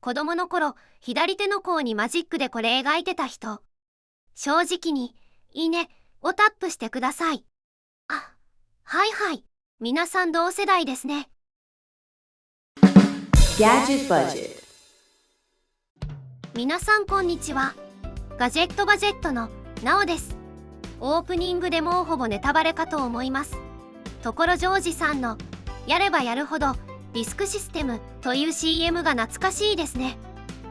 子供の頃、左手の甲にマジックでこれ描いてた人。正直に、いいねをタップしてください。あ、はいはい。皆さん同世代ですね。Gadget Budget。皆さんこんにちは。ガジェットバジェットのなおです。オープニングでもうほぼネタバレかと思います。ところジョージさんのやればやるほどディスクシステムという CM が懐かしいですね。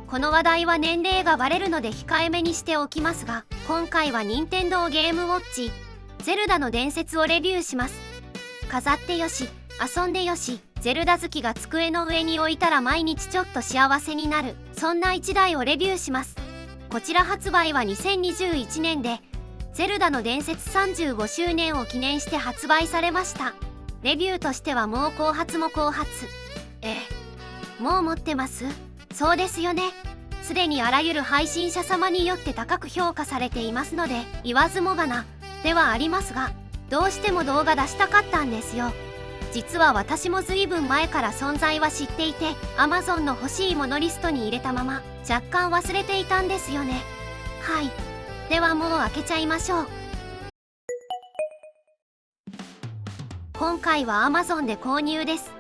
この話題は年齢がバレるので控えめにしておきますが、今回は任天堂ゲームウォッチゼルダの伝説をレビューします。飾ってよし、遊んでよし、ゼルダ好きが机の上に置いたら毎日ちょっと幸せになる、そんな1台をレビューします。こちら発売は2021年で、ゼルダの伝説35周年を記念して発売されました。レビューとしてはもう後発も後発。もう持ってます？そうですよね。すでにあらゆる配信者様によって高く評価されていますので、言わずもがなではありますが、どうしても動画出したかったんですよ。実は私も随分前から存在は知っていて、 Amazon の欲しいものリストに入れたまま若干忘れていたんですよね。はい。ではもう開けちゃいましょう。今回は Amazon で購入です。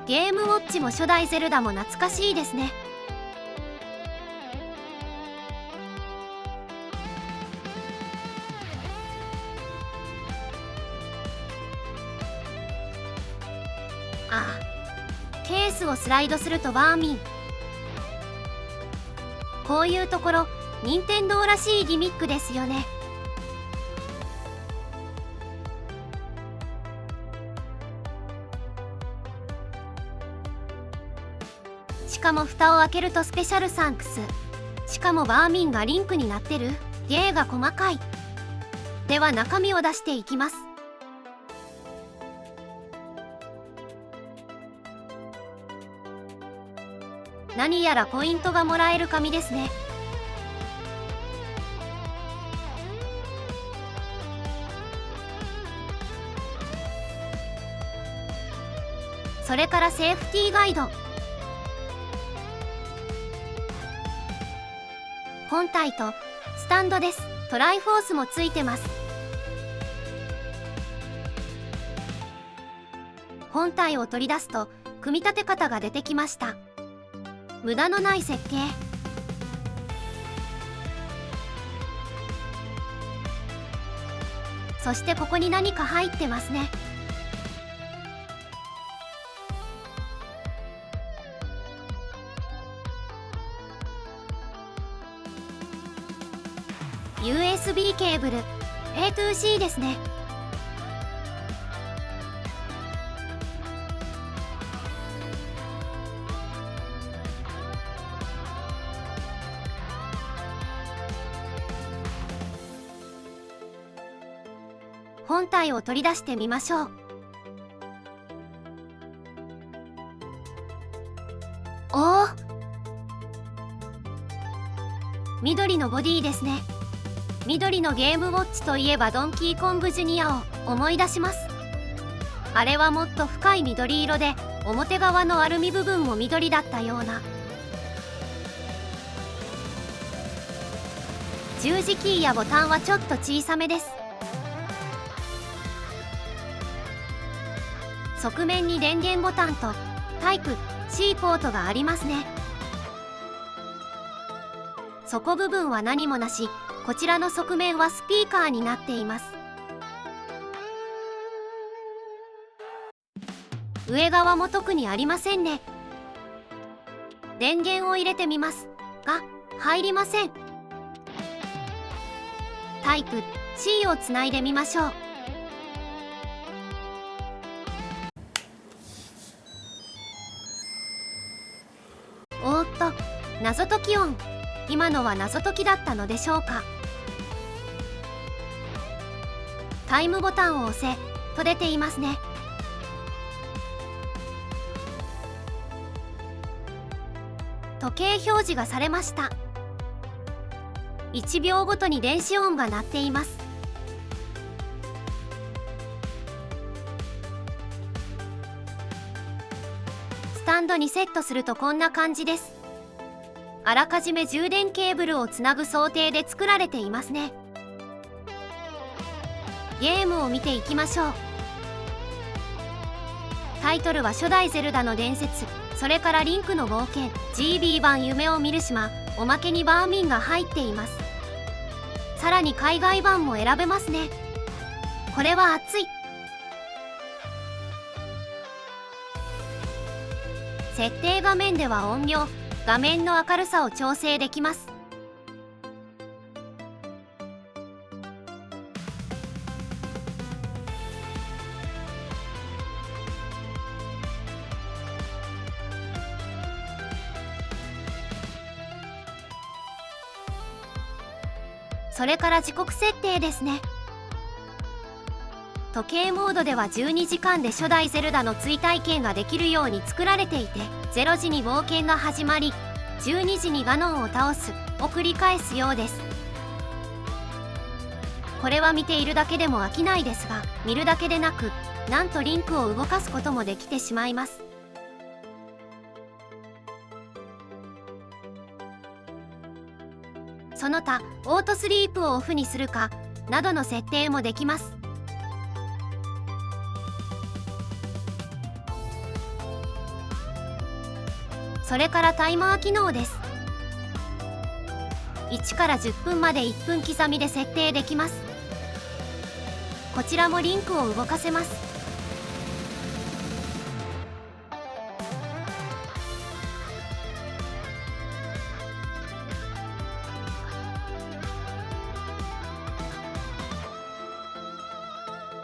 ゲームウォッチも初代ゼルダも懐かしいですね。ああ、ケースをスライドするとバーミン。こういうところ任天堂らしいギミックですよね。しかも蓋を開けるとスペシャルサンクス。しかもバーミンがリンクになってる。芸が細かい。では中身を出していきます。何やらポイントがもらえる紙ですね。それからセーフティーガイド。本体とスタンドです。トライフォースもついてます。本体を取り出すと組み立て方が出てきました。無駄のない設計。そしてここに何か入ってますね。USB ケーブル A2C ですね。本体を取り出してみましょう。おお、緑のボディですね。緑のゲームウォッチといえばドンキーコングジュニアを思い出します。あれはもっと深い緑色で、表側のアルミ部分も緑だったような。十字キーやボタンはちょっと小さめです。側面に電源ボタンとタイプ C ポートがありますね。底部分は何もなし。こちらの側面はスピーカーになっています。上側も特にありませんね。電源を入れてみますが、入りません。タイプ C をつないでみましょう。おーっと、謎解き音。今のは謎解きだったのでしょうか。タイムボタンを押せと出ていますね。時計表示がされました。1秒ごとに電子音が鳴っています。タンドにセットするとこんな感じです。あらかじめ充電ケーブルをつなぐ想定で作られていますね。ゲームを見ていきましょう。タイトルは初代ゼルダの伝説、それからリンクの冒険、GB 版夢を見る島、おまけにバーミンが入っています。さらに海外版も選べますね。これは熱い。設定画面では音量、画面の明るさを調整できます。それから時刻設定ですね。時計モードでは12時間で初代ゼルダの追体験ができるように作られていて、0時に冒険が始まり、12時にガノンを倒すを繰り返すようです。これは見ているだけでも飽きないですが、見るだけでなく、なんとリンクを動かすこともできてしまいます。その他、オートスリープをオフにするかなどの設定もできます。それからタイマー機能です。1から10分まで1分刻みで設定できます。こちらもリンクを動かせます。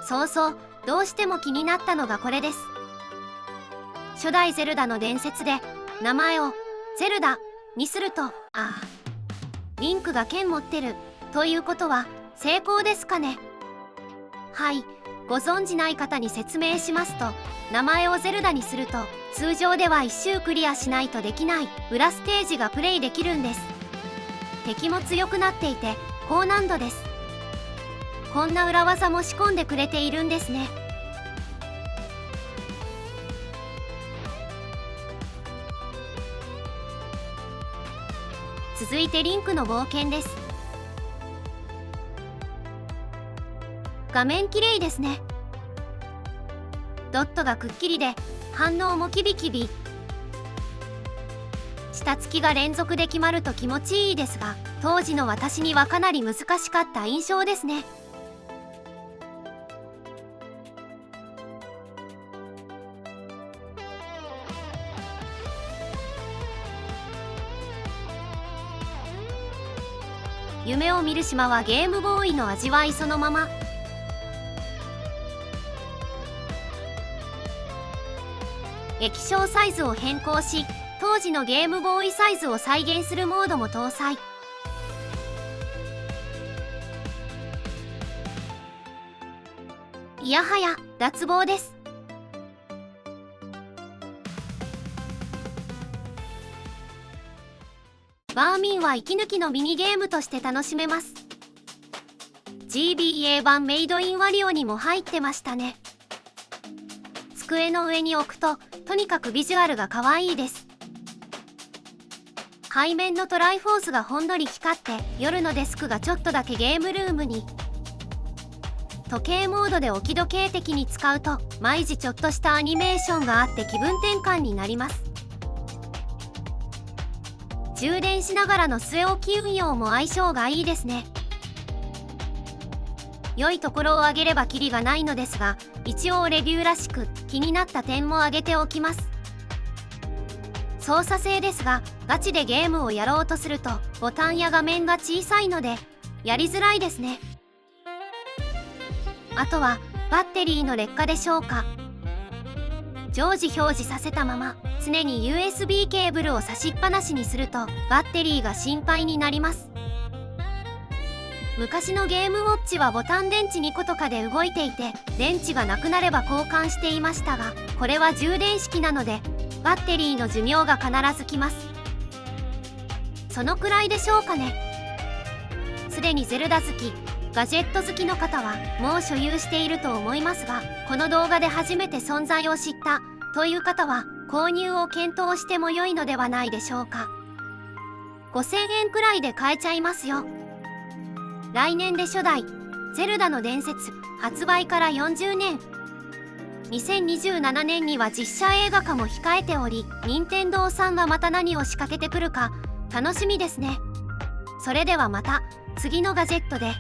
そうそう、どうしても気になったのがこれです。初代ゼルダの伝説で名前をゼルダにすると、リンクが剣持ってるということは成功ですかね。はい、ご存じない方に説明しますと、名前をゼルダにすると通常では1周クリアしないとできない裏ステージがプレイできるんです。敵も強くなっていて高難度です。こんな裏技も仕込んでくれているんですね。続いてリンクの冒険です。画面綺麗ですね。ドットがくっきりで反応もキビキビ。下付きが連続で決まると気持ちいいですが、当時の私にはかなり難しかった印象ですね。夢を見る島はゲームボーイの味わいそのまま。液晶サイズを変更し、当時のゲームボーイサイズを再現するモードも搭載。いやはや脱帽です。バーミンは息抜きのミニゲームとして楽しめます。 GBA 版メイドインワリオにも入ってましたね。机の上に置くととにかくビジュアルが可愛いです。背面のトライフォースがほんのり光って、夜のデスクがちょっとだけゲームルームに。時計モードで置き時計的に使うと毎時ちょっとしたアニメーションがあって気分転換になります。充電しながらの据え置き運用も相性がいいですね。良いところを挙げればキリがないのですが、一応レビューらしく気になった点も挙げておきます。操作性ですが、ガチでゲームをやろうとするとボタンや画面が小さいのでやりづらいですね。あとはバッテリーの劣化でしょうか。常時表示させたまま常に USB ケーブルを差しっぱなしにするとバッテリーが心配になります。昔のゲームウォッチはボタン電池2個とかで動いていて、電池がなくなれば交換していましたが、これは充電式なのでバッテリーの寿命が必ずきます。そのくらいでしょうかね。すでにゼルダ好き、ガジェット好きの方はもう所有していると思いますが、この動画で初めて存在を知ったという方は購入を検討しても良いのではないでしょうか。5000円くらいで買えちゃいますよ。来年で初代ゼルダの伝説発売から40年。2027年には実写映画化も控えており、任天堂さんがまた何を仕掛けてくるか楽しみですね。それではまた次のガジェットで。